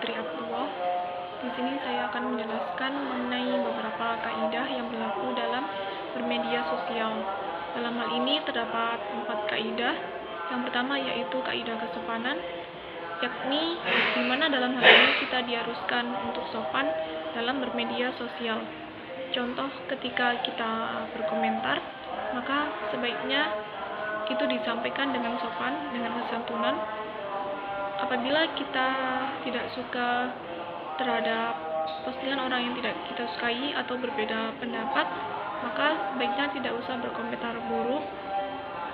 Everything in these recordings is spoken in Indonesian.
Putri Abdullah. Di sini saya akan menjelaskan mengenai beberapa kaidah yang berlaku dalam bermedia sosial. Dalam hal ini terdapat 4 kaidah. Yang pertama yaitu kaidah kesopanan, yakni di mana dalam hal ini kita diharuskan untuk sopan dalam bermedia sosial. Contoh, ketika kita berkomentar, maka sebaiknya itu disampaikan dengan sopan, dengan kesantunan. Apabila kita tidak suka terhadap postingan orang yang tidak kita sukai atau berbeda pendapat, maka sebaiknya tidak usah berkomentar buruk.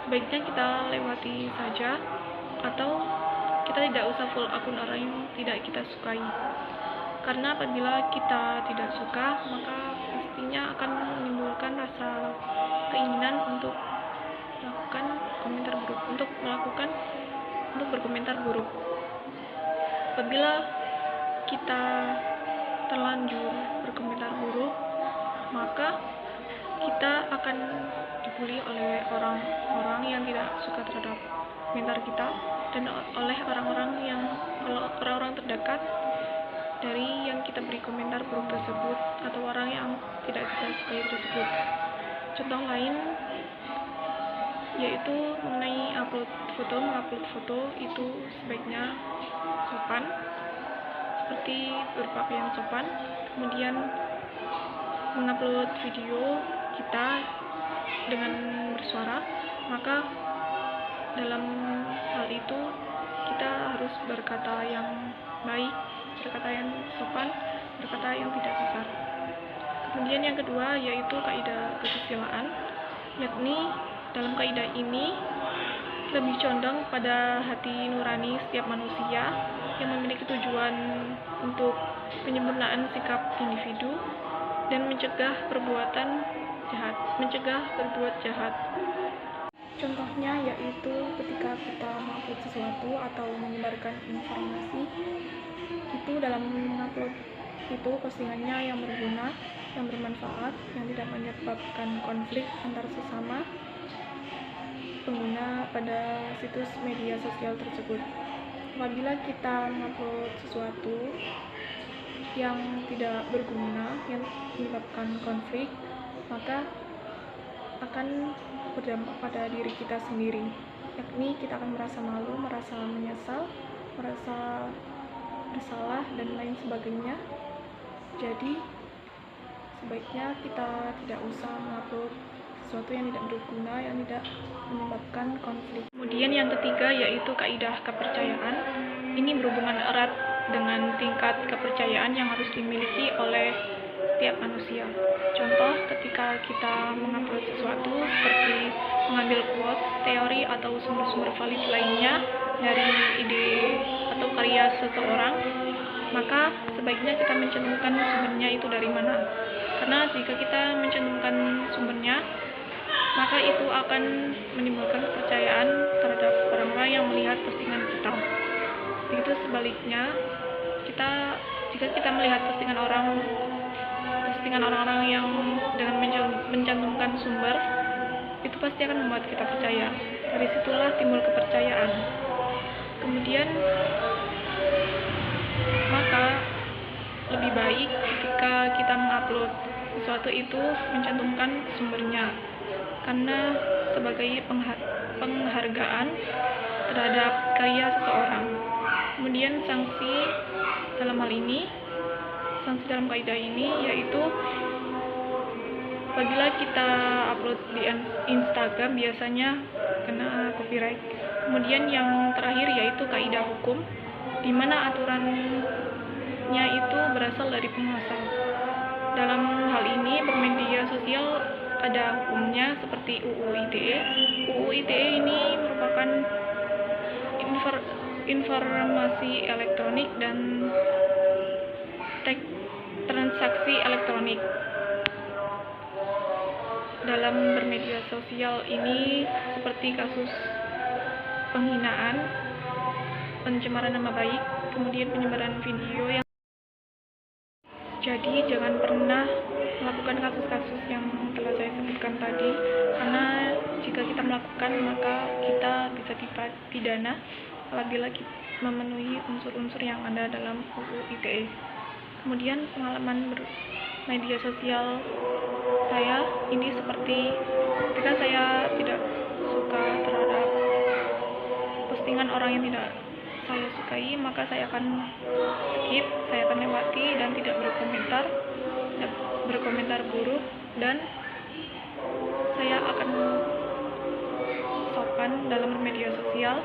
Sebaiknya kita lewati saja, atau kita tidak usah follow akun orang yang tidak kita sukai. Karena apabila kita tidak suka, maka pastinya akan menimbulkan rasa keinginan untuk melakukan komentar buruk, untuk berkomentar buruk. Apabila kita terlanjur berkomentar buruk, maka kita akan dibully oleh orang-orang yang tidak suka terhadap komentar kita, dan oleh orang-orang terdekat dari yang kita beri komentar buruk tersebut, atau orang yang tidak kita sukai tersebut. Contoh lain yaitu mengenai mengupload foto itu sebaiknya sopan, seperti berpakaian sopan. Kemudian mengupload video kita dengan bersuara, maka dalam hal itu kita harus berkata yang baik, berkata yang sopan, berkata yang tidak kasar. Kemudian yang kedua yaitu kaidah kesusilaan, yakni dalam kaidah ini lebih condong pada hati nurani setiap manusia yang memiliki tujuan untuk penyempurnaan sikap individu dan mencegah berbuat jahat. Contohnya yaitu ketika kita mengupload sesuatu atau menyebarkan informasi, itu dalam mengupload itu postingannya yang berguna, yang bermanfaat, yang tidak menyebabkan konflik antar sesama pengguna pada situs media sosial tersebut. Apabila kita mengupload sesuatu yang tidak berguna, yang menyebabkan konflik, maka akan berdampak pada diri kita sendiri, yakni kita akan merasa malu, merasa menyesal, merasa bersalah, dan lain sebagainya. Jadi sebaiknya kita tidak usah mengupload sesuatu yang tidak berguna, yang tidak menyebabkan konflik. Kemudian yang ketiga yaitu kaidah kepercayaan. Ini berhubungan erat dengan tingkat kepercayaan yang harus dimiliki oleh setiap manusia. Contoh, ketika kita mengupload sesuatu seperti mengambil quotes, teori, atau sumber-sumber valid lainnya dari ide atau karya seseorang, maka sebaiknya kita mencantumkan sumbernya itu dari mana. Karena jika kita mencantumkan sumbernya, maka itu akan menimbulkan kepercayaan terhadap orang-orang yang melihat postingan kita. Begitu sebaliknya, jika kita melihat postingan orang-orang yang dengan mencantumkan sumber, itu pasti akan membuat kita percaya. Dari situlah timbul kepercayaan. Kemudian maka lebih baik ketika kita mengupload sesuatu itu mencantumkan sumbernya, karena sebagai penghargaan terhadap karya seseorang. Kemudian sanksi dalam kaidah ini yaitu apabila kita upload di Instagram biasanya kena copyright. Kemudian yang terakhir yaitu kaidah hukum, di mana aturannya itu berasal dari penguasa. Dalam hal ini bermedia sosial ada hukumnya seperti UU ITE. UU ITE ini merupakan informasi elektronik dan transaksi elektronik. Dalam bermedia sosial ini seperti kasus penghinaan, pencemaran nama baik, kemudian penyebaran video yang jadi jangan pernah melakukan kasus-kasus yang telah saya sebutkan tadi, karena jika kita melakukan maka kita bisa dipidana apabila memenuhi unsur-unsur yang ada dalam UU ITE. Kemudian pengalaman bermedia sosial saya ini seperti ketika saya tidak suka terhadap postingan orang yang tidak saya sukai, maka saya akan skip, saya akan lewati dan tidak berkomentar buruk, dan saya akan sopan dalam bermedia sosial.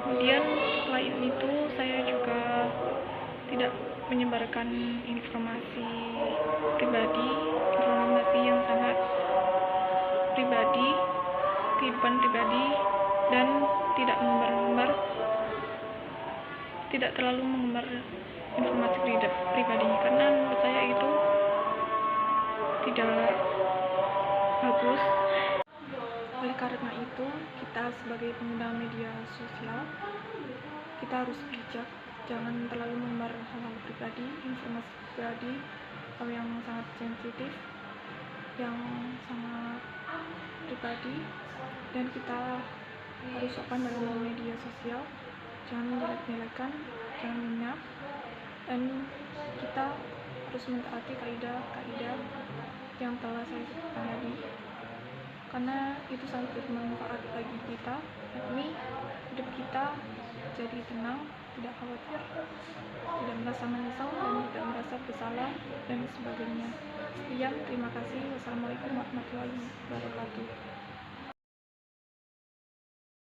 Kemudian selain itu saya juga tidak menyebarkan informasi yang sangat pribadi, kehidupan pribadi, dan tidak terlalu mengumbar informasi pribadi, karena menurut saya itu tidak bagus. Oleh karena itu, kita sebagai pengguna media sosial, kita harus bijak, jangan terlalu mengumbar hal-hal pribadi, informasi pribadi, atau yang sangat sensitif, yang sangat pribadi, dan kita harus sopan dalam media sosial, jangan menjelek-jelekan, jangan menghina, dan kita harus mentaati kaidah-kaidah yang telah saya sebutkan tadi, karena itu sangat bermanfaat bagi kita, yakni hidup kita jadi tenang, tidak khawatir, tidak merasa menyesal, dan tidak merasa bersalah, dan sebagainya. Sekian, terima kasih. Wassalamualaikum warahmatullahi wabarakatuh.